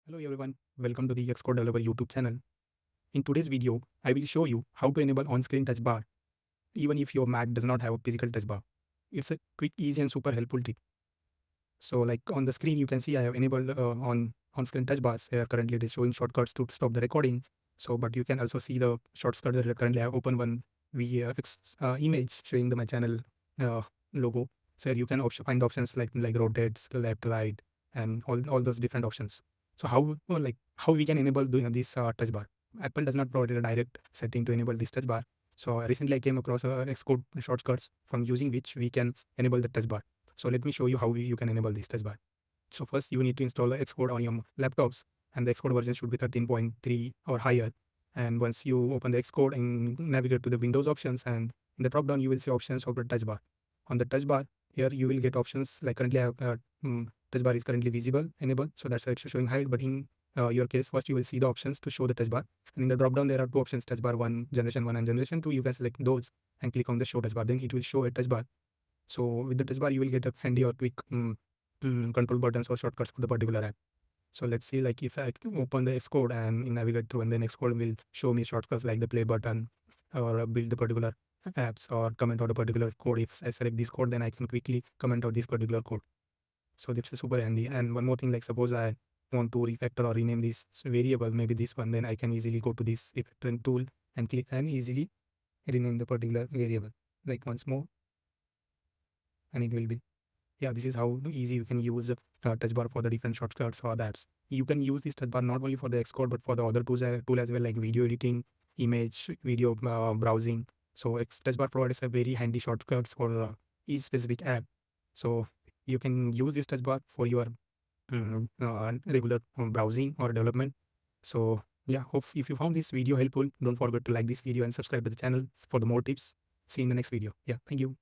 Hello everyone, welcome to the Xcode Developer YouTube channel. In today's video, I will show you how to enable on-screen touch bar even if your Mac does not have a physical touch bar. It's a quick, easy and super helpful tip. So like on the screen, you can see I have enabled on-screen touch bars. Here currently it is showing shortcuts to stop the recording. So but you can also see the shortcut that I currently have open one image showing my channel logo. So here you can find options like rotates, left, right, and all those different options. So how we can enable doing this touch bar? Apple does not provide a direct setting to enable this touch bar. So recently I came across Xcode shortcuts from using which we can enable the touch bar. So let me show you how you can enable this touch bar. So first you need to install Xcode on your laptops, and the Xcode version should be 13.3 or higher. And once you open the Xcode and navigate to the Windows options, and in the drop down you will see options of the touch bar. On the touch bar, here you will get options like currently I have touch bar is currently visible, enabled, so that's why it's showing hide. But in your case, first you will see the options to show the touch bar. And in the drop down there are two options, touch bar 1, generation 1 and generation 2. You can select those and click on the show touch bar, then it will show a touch bar. So with the touch bar you will get a handy or quick control buttons or shortcuts for the particular app. So let's see, like if I open the Xcode and navigate through, and then Xcode will show me shortcuts like the play button or build the particular apps or comment out a particular code. If I select this code, then I can quickly comment out this particular code. So that's super handy. And one more thing, like suppose I want to refactor or rename this variable, maybe this one, then I can easily go to this refactoring tool and click and easily rename the particular variable. Like once more, and it will be, yeah, this is how easy you can use touch bar for the different shortcuts or the apps. You can use this touch bar not only for the Xcode but for the other tools as well, like video editing, image, video browsing. So touch bar provides a very handy shortcuts for each specific app. So you can use this touch bar for your regular browsing or development. So yeah, hope if you found this video helpful, don't forget to like this video and subscribe to the channel for the more tips. See you in the next video. Yeah, thank you.